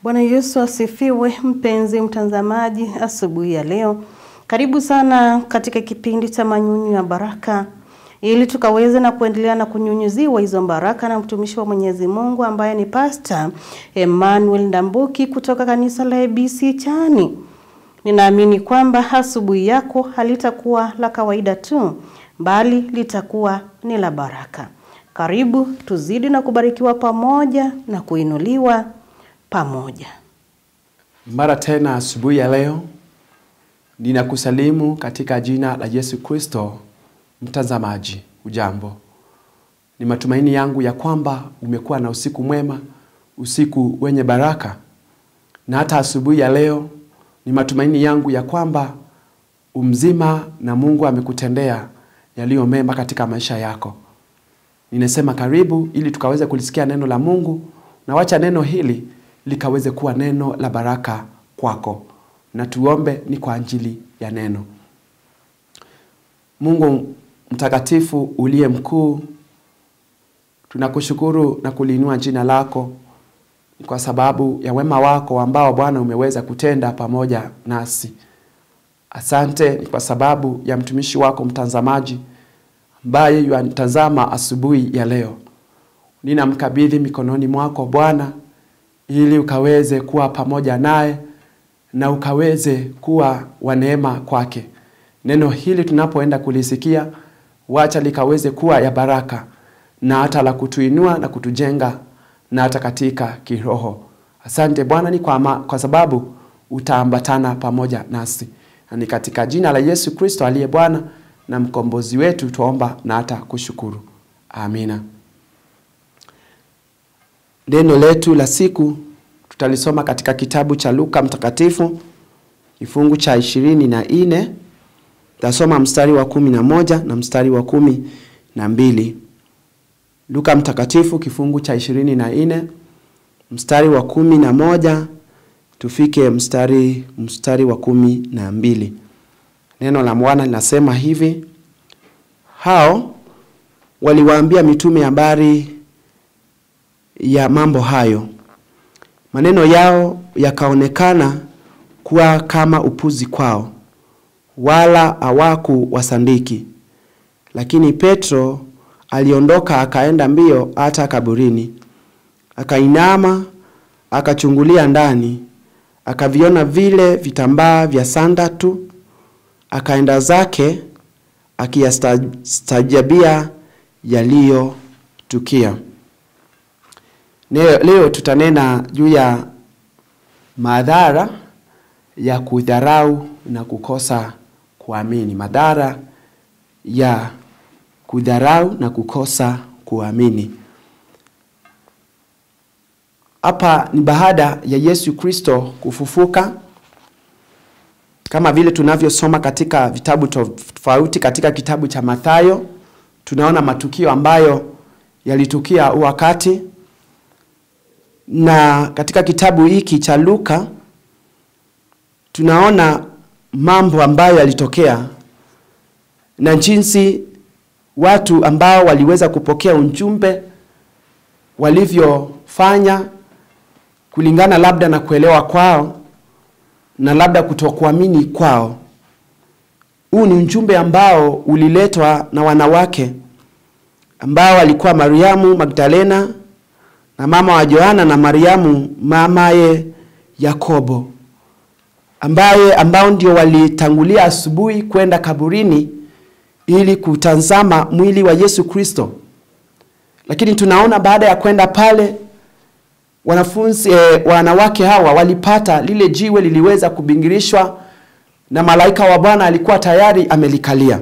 Bwana Yesu asifiwe. Mpenzi mtazamaji, asubuhi ya leo karibu sana katika kipindi cha manyunyu ya baraka, ili tukaweze na kuendelea na kunyunyuziwa hizo baraka na mtumishi wa Mwenyezi Mungu ambaye ni Pastor Emmanuel Ndambuki kutoka kanisa la ABC Chani. Ninaamini kwamba asubuhi yako halitakuwa la kawaida tu, bali litakuwa ni la baraka. Karibu tuzidi na kubarikiwa pamoja na kuinuliwa pamoja. Mara tena asubuhi ya leo ninakusalimu katika jina la Yesu Kristo. Mtazamaji, ujambo. Ni matumaini yangu ya kwamba umekuwa na usiku mwema, usiku wenye baraka. Na hata asubuhi ya leo ni matumaini yangu ya kwamba umzima na Mungu amekutendea yaliyo mema katika maisha yako. Ninasema karibu ili tukaweze kulisikia neno la Mungu, na wacha neno hili likaweze kuwa neno la baraka kwako. Na tuombe ni kwa ajili ya neno. Mungu mtakatifu uliye mkuu, tunakushukuru na kuliinua jina lako kwa sababu ya wema wako ambao Bwana umeweza kutenda pamoja nasi. Asante kwa sababu ya mtumishi wako mtazamaji ambaye yanitazama asubuhi ya leo. Ninamkabidhi mikononi mwako Bwana, ili ukaweze kuwa pamoja naye na ukaweze kuwa wa neema kwake. Neno hili tunapoenda kulisikia, wacha likaweze kuwa ya baraka na hata la kutuinua na kutujenga na hata katika kiroho. Asante Bwana ni kwa sababu utaambatana pamoja nasi. Ni katika jina la Yesu Kristo aliye Bwana na mkombozi wetu tuomba na hata kushukuru. Amina. Neno letu la siku tutalisoma katika kitabu cha Luka mtakatifu kifungu cha 24. Tutasoma mstari wa 11 na mstari wa 12. Luka mtakatifu kifungu cha 24 mstari wa 11 tufike mstari wa 12. Neno la Bwana linasema hivi: hao waliwaambia mitume habari ya mambo hayo. Maneno yao yakaonekana kuwa kama upuzi kwao, wala hawaku wasandiki. Lakini Petro aliondoka akaenda mbio hata kaburini. Akainama, akachungulia ndani, akaviona vile vitambaa vya sanda tu. Akaenda zake akiyastajabia yaliyotukia. Leo tutanena juu ya madhara ya kudharau na kukosa kuamini. Madhara ya kudharau na kukosa kuamini. Hapa ni baada ya Yesu Kristo kufufuka, kama vile tunavyosoma katika vitabu tofauti. Katika kitabu cha Mathayo tunaona matukio ambayo yalitukia wakati, na katika kitabu hiki cha Luka tunaona mambo ambayo yalitokea na jinsi watu ambao waliweza kupokea ujumbe walivyofanya kulingana labda na kuelewa kwao na labda kutokuamini kwao. Huu ni ujumbe ambao uliletwa na wanawake ambao walikuwa Mariamu Magdalena na mama wa Yohana na Mariamu mamaye Yakobo, ambao ndio walitangulia asubuhi kwenda kaburini ili kutazama mwili wa Yesu Kristo. Lakini tunaona baada ya kwenda pale, wanawake hawa walipata lile jiwe liliweza kubingirishwa na malaika wa Bwana alikuwa tayari amelikalia.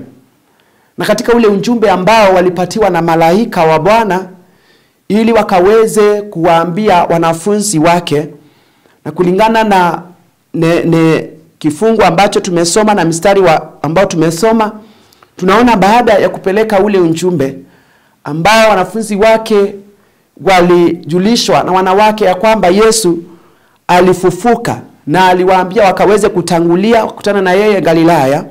Na katika ule ujumbe ambao walipatiwa na malaika wa Bwana ili wakaweze kuwaambia wanafunzi wake, na kulingana na kifungu ambacho tumesoma na mstari ambao tumesoma, tunaona baada ya kupeleka ule ujumbe ambao wanafunzi wake walijulishwa na wanawake ya kwamba Yesu alifufuka na aliwaambia wakaweze kutangulia kukutana na yeye Galilaya.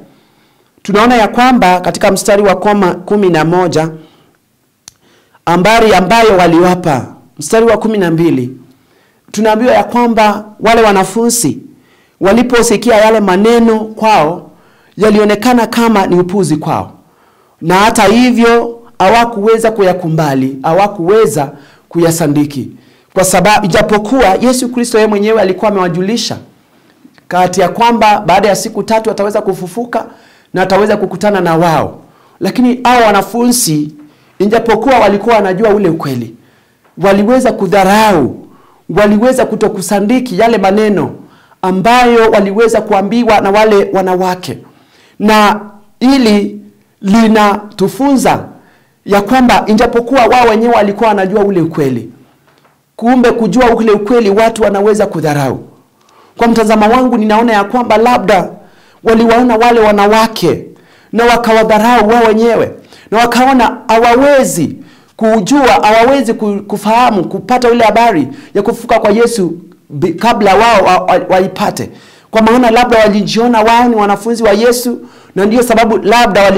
Tunaona ya kwamba katika mstari wa 11 ambari ambayo waliwapa, mstari wa 12, tunaambiwa ya kwamba wale wanafunzi waliposikia yale maneno kwao yalionekana kama ni upuzi kwao, na hata hivyo hawakuweza kuyakubali, hawakuweza kuyasandiki, kwa sababu ijapokuwa Yesu Kristo yeye mwenyewe alikuwa amewajulisha kati ya kwamba baada ya siku 3 ataweza kufufuka na ataweza kukutana na wao, lakini hao wanafunzi ijapokuwa walikuwa wanajua ule ukweli, waliweza kudharau, waliweza kutokusandiki yale maneno ambayo waliweza kuambiwa na wale wanawake. Na ili linatufunza ya kwamba ijapokuwa wao wenyewe walikuwa wanajua ule ukweli, kumbe kujua ule ukweli watu wanaweza kudharau. Kwa mtazamo wangu ninaona ya kwamba labda waliwaona wale wanawake na wakawadharau wao wenyewe, na wakaona hawawezi kujua, hawawezi kufahamu, kupata ile habari ya kufufuka kwa Yesu kabla wao waipate. Kwa maana labda walijiona wao ni wanafunzi wa Yesu, na ndio sababu labda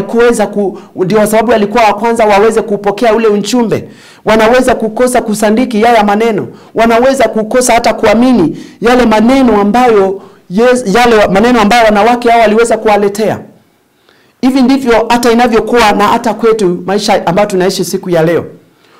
ndio sababu walikuwa wa kwanza waweze kupokea ule ujumbe. Wanaweza kukosa kusandiki yale maneno, wanaweza kukosa hata kuamini yale maneno ambayo wanawake hao waliweza kuwaletea. Hivi ndivyo hata inavyokuwa na hata kwetu maisha ambayo tunaishi siku ya leo.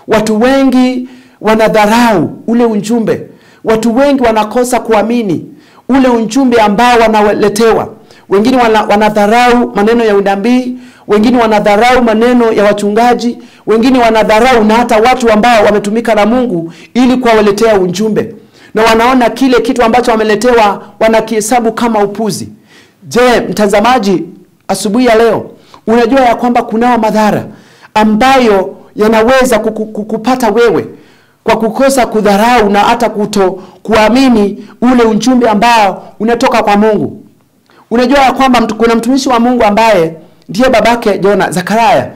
Watu wengi wanadharau ule ujumbe. Watu wengi wanakosa kuamini ule ujumbe ambao wanaletewa. Wengine wanadharau maneno ya unabii, wengine wanadharau maneno ya wachungaji, wengine wanadharau na hata watu ambao wametumika na Mungu ili kuwaletea ujumbe. Na wanaona kile kitu ambacho wameletewa wanakihesabu kama upuzi. Je, mtazamaji, asubuhi ya leo unajua ya kwamba kuna madhara ambayo yanaweza kukupata wewe kwa kukosa kudharau na hata kuamini ule ujumbe ambao unatoka kwa Mungu? Unajua ya kwamba kuna mtumishi wa Mungu ambaye ndiye babake Zakaria,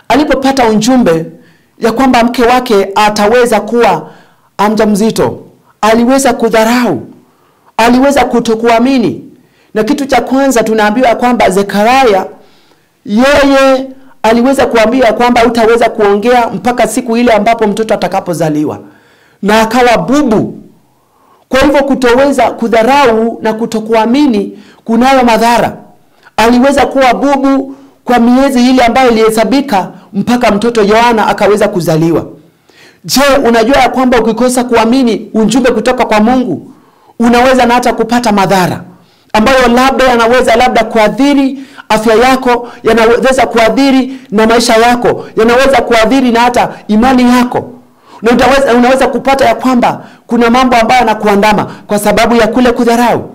alipopata ujumbe ya kwamba mke wake ataweza kuwa mjamzito, aliweza kudharau, aliweza kutokuamini. Na kitu cha kwanza tunaambiwa kwamba Zakaria yeye aliweza kuambia kwamba utaweza kuongea mpaka siku ile ambapo mtoto atakapozaliwa, na akawa bubu. Kwa hivyo kutoweza kudharau na kutokuamini kunayo madhara. Aliweza kuwa bubu kwa miezi ile ambayo ilihesabika mpaka mtoto Yohana akaweza kuzaliwa. Je, unajua ya kwamba ukikosa kuamini ujumbe kutoka kwa Mungu unaweza na hata kupata madhara ambayo yanaweza kuadhiri afya yako, yanaweza kuadhiri na maisha yako, yanaweza kuadhiri na hata imani yako. Na unaweza kupata ya kwamba kuna mambo ambayo yanakuandama kwa sababu ya kule kudharau.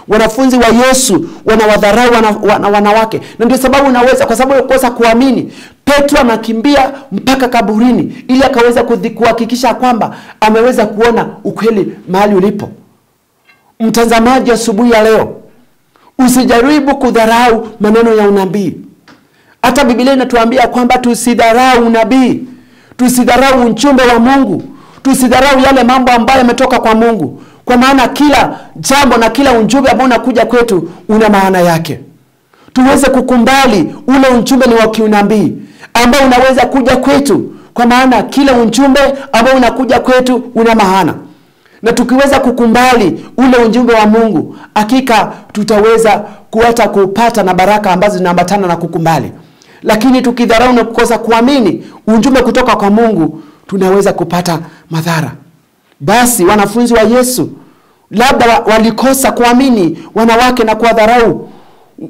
Wanafunzi wa Yesu wanawadharau wanawake, na ndio sababu kwa sababu ya kukosa kuamini, Petro anakimbia mpaka kaburini ili akaweza kuhakikisha kwamba ameweza kuona ukweli mahali ulipo. Mtazamaji, asubuhi ya leo usijaribu kudharau maneno ya unabii. Hata Biblia inatuambia kwamba tusidharau unabii, tusidharau ujumbe wa Mungu, tusidharau yale mambo ambayo yametoka kwa Mungu, kwa maana kila jambo na kila ujumbe ambao unakuja kwetu una maana yake. Tuweze kukubali ule ujumbe ni wa kiunabii ambao unaweza kuja kwetu, kwa maana kila ujumbe ambao unakuja kwetu una maana. Na tukiweza kukubali ule ujumbe wa Mungu, hakika tutaweza kupata na baraka ambazo zinaambatana na kukubali. Lakini tukidharau na kukosa kuamini ujumbe kutoka kwa Mungu, tunaweza kupata madhara. Basi wanafunzi wa Yesu labda walikosa kuamini wanawake na kuwadharau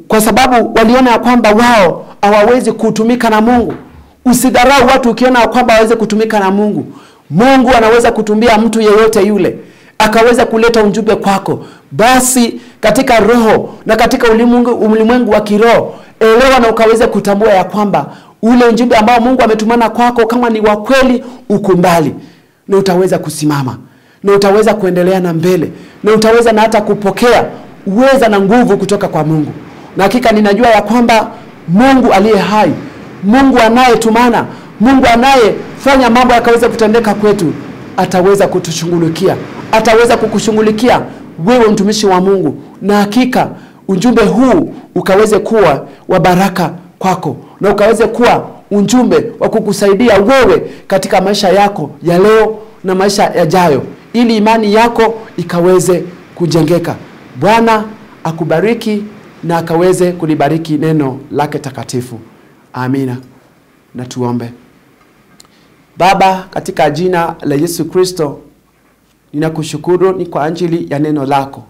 kwa sababu waliona kwamba wao hawawezi kutumika na Mungu. Usidharau watu ukiona kwamba hawawezi kutumika na Mungu. Mungu anaweza kutumia mtu yeyote yule akaweza kuleta ujumbe kwako. Basi katika roho na katika ulimwengu wa kiroho, elewa na ukaweza kutambua ya kwamba ule ujumbe ambao Mungu ametumana kwako kama ni wa kweli, ukubali, na utaweza kusimama, na utaweza kuendelea na mbele, na utaweza na hata kupokea uweza na nguvu kutoka kwa Mungu. Na hakika ninajua ya kwamba Mungu aliye hai, Mungu anayetumana, Mungu anayefanya mambo yakaweza kutendeka kwetu, ataweza kutushughulikia, ataweza kukushughulikia wewe mtumishi wa Mungu. Na hakika ujumbe huu ukaweze kuwa wa baraka kwako, na ukaweze kuwa ujumbe wa kukusaidia wewe katika maisha yako ya leo na maisha yajayo, ili imani yako ikaweze kujengeka. Bwana akubariki na akaweze kulibariki neno lake takatifu. Amina. Na tuombe. Baba, katika jina la Yesu Kristo, ninakushukuru ni kwa ajili ya neno lako.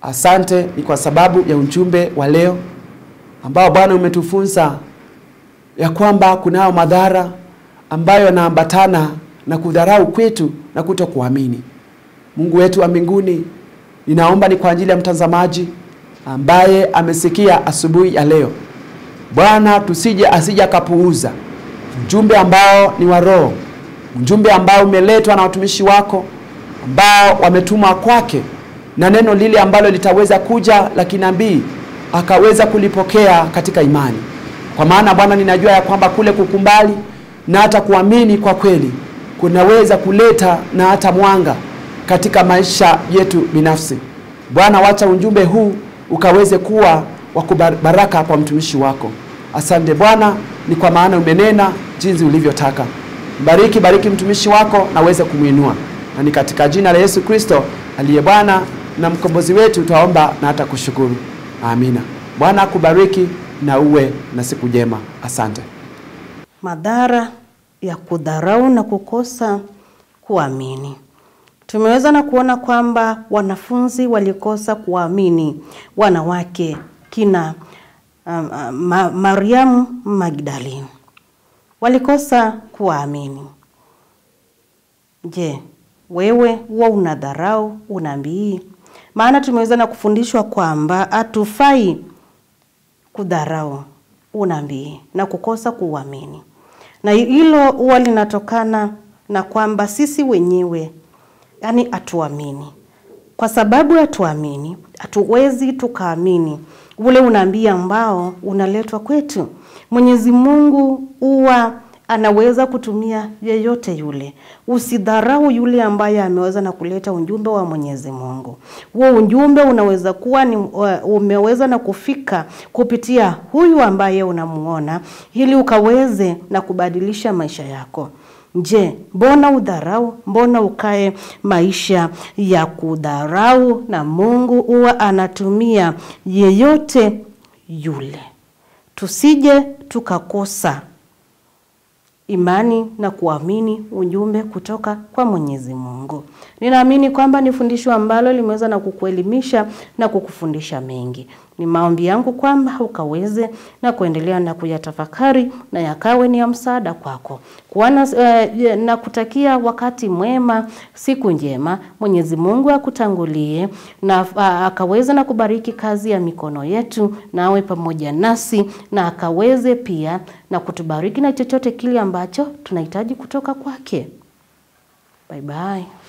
Asante ni kwa sababu ya ujumbe wa leo ambao Bwana umetufunza ya kwamba kunao madhara ambayo yanaambatana na kudharau kwetu na kutokuamini. Mungu wetu wa mbinguni, ninaomba ni kwa ajili ya mtazamaji ambaye amesikia asubuhi ya leo. Bwana, asije akapuuza ujumbe ambao ni wa roho, ujumbe ambao umeletwa na watumishi wako ambao wametumwa kwake, na neno lile ambalo litaweza kuja la kinabii akaweza kulipokea katika imani. Kwa maana Bwana, ninajua ya kwamba kule kukumbali na hata kuamini kwa kweli kunaweza kuleta na hata mwanga katika maisha yetu binafsi. Bwana, wacha ujumbe huu ukaweze kuwa wa baraka kwa mtumishi wako. Asante Bwana, ni kwa maana umenena jinsi ulivyotaka. Bariki mtumishi wako na uweze kumuinua. Na ni katika jina la Yesu Kristo aliye Bwana na mkombozi wetu twaomba na hata kushukuru. Amina. Bwana akubariki na uwe na siku njema. Asante. Madhara ya kudharau na kukosa kuamini. Tumeweza na kuona kwamba wanafunzi walikosa kuamini, wanawake kina Mariamu Magdalene walikosa kuamini. Je, wewe huwa unadharau unabii? Maana tumeweza na kufundishwa kwamba hatufai kudharau unabii na kukosa kuamini. Na hilo huwa linatokana na kwamba sisi wenyewe hatuamini. Kwa sababu hatuamini, hatuwezi tukaamini ule unabii ambao unaletwa kwetu. Mwenyezi Mungu huwa anaweza kutumia yeyote yule. Usidharau yule ambaye ameweza na kuleta ujumbe wa Mwenyezi Mungu. Huo ujumbe unaweza kuwa umeweza na kufika kupitia huyu ambaye unamuona, ili ukaweze na kubadilisha maisha yako. Je, mbona udharau? Mbona ukae maisha ya kudharau? Na Mungu huwa anatumia yeyote yule. Tusije tukakosa imani na kuamini ujumbe kutoka kwa Mwenyezi Mungu. Ninaamini kwamba ni fundisho ambalo limeweza na kukuelimisha na kukufundisha mengi. Ni maombi yangu kwamba ukaweze na kuendelea na kuyatafakari na yakawe ni ya msaada kwako. Na kutakia wakati mwema, siku njema. Mwenyezi Mungu akutangulie na akaweze na kubariki kazi ya mikono yetu, na awe pamoja nasi na akaweze pia na kutubariki na chochote kile ambacho tunahitaji kutoka kwake. Bye bye.